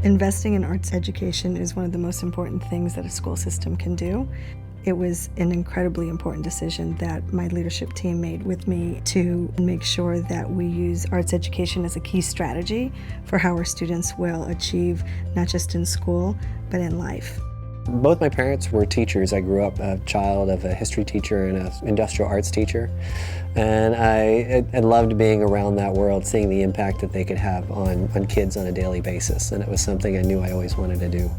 Investing in arts education is one of the most important things that a school system can do. It was an incredibly important decision that my leadership team made with me to make sure that we use arts education as a key strategy for how our students will achieve not just in school, but in life. Both my parents were teachers. I grew up a child of a history teacher and an industrial arts teacher. And I loved being around that world, seeing the impact that they could have on kids on a daily basis. And it was something I knew I always wanted to do.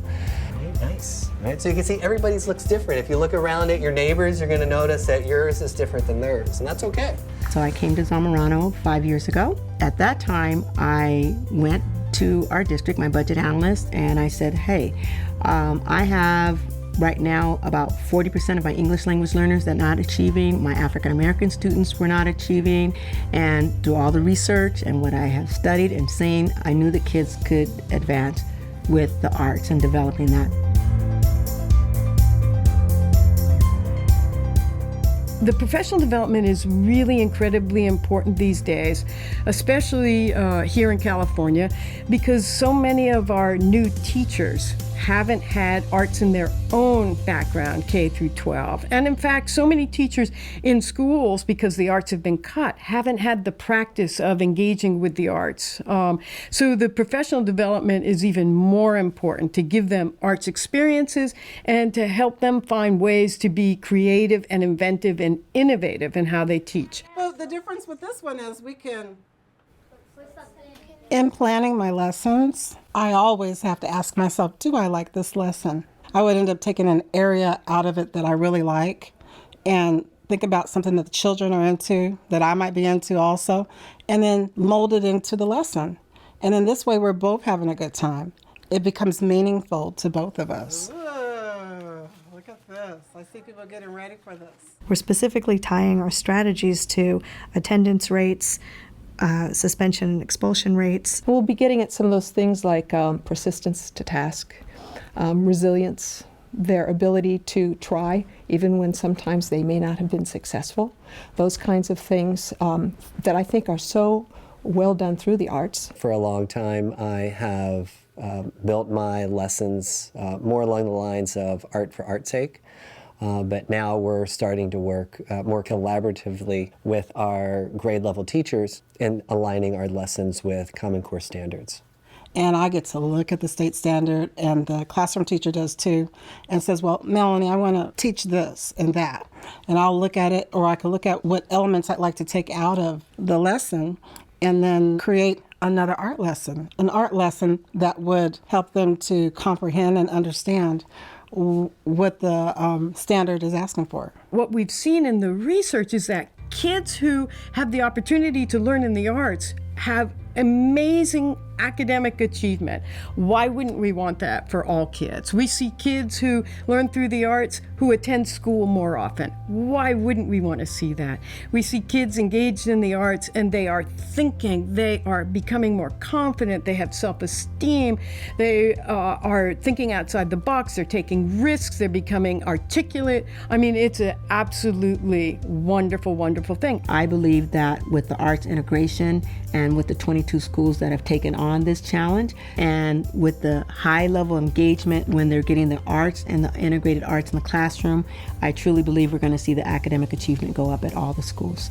Nice. Right, so you can see everybody's looks different. If you look around at your neighbors, you're going to notice that yours is different than theirs, and that's okay. So I came to Zamorano 5 years ago. At that time, I went to our district, my budget analyst, and I said, hey, I have right now about 40% of my English language learners that are not achieving, my African American students were not achieving, and through all the research and what I have studied and seen, I knew that kids could advance with the arts and developing that. The professional development is really incredibly important these days, especially here in California, because so many of our new teachers haven't had arts in their own background, K through 12. And in fact, so many teachers in schools, because the arts have been cut, haven't had the practice of engaging with the arts. So the professional development is even more important to give them arts experiences and to help them find ways to be creative and inventive and innovative in how they teach. Well, the difference with this one is in planning my lessons, I always have to ask myself, do I like this lesson? I would end up taking an area out of it that I really like and think about something that the children are into, that I might be into also, and then mold it into the lesson. And in this way, we're both having a good time. It becomes meaningful to both of us. Ooh, look at this. I see people getting ready for this. We're specifically tying our strategies to attendance rates, suspension and expulsion rates. We'll be getting at some of those things like persistence to task, resilience, their ability to try even when sometimes they may not have been successful. Those kinds of things that I think are so well done through the arts. For a long time, I have built my lessons more along the lines of art for art's sake. But now we're starting to work more collaboratively with our grade level teachers in aligning our lessons with Common Core standards. And I get to look at the state standard, and the classroom teacher does too, and says, well, Melanie, I want to teach this and that. And I'll look at it, or I can look at what elements I'd like to take out of the lesson and then create another art lesson, an art lesson that would help them to comprehend and understand what the standard is asking for. What we've seen in the research is that kids who have the opportunity to learn in the arts have amazing academic achievement. Why wouldn't we want that for all kids? We see kids who learn through the arts who attend school more often. Why wouldn't we want to see that? We see kids engaged in the arts and they are thinking, they are becoming more confident, they have self-esteem, they are thinking outside the box, they're taking risks, they're becoming articulate. I mean, it's an absolutely wonderful, wonderful thing. I believe that with the arts integration and with the 22 schools that have taken on this challenge, and with the high level engagement when they're getting the arts and the integrated arts in the classroom, I truly believe we're going to see the academic achievement go up at all the schools.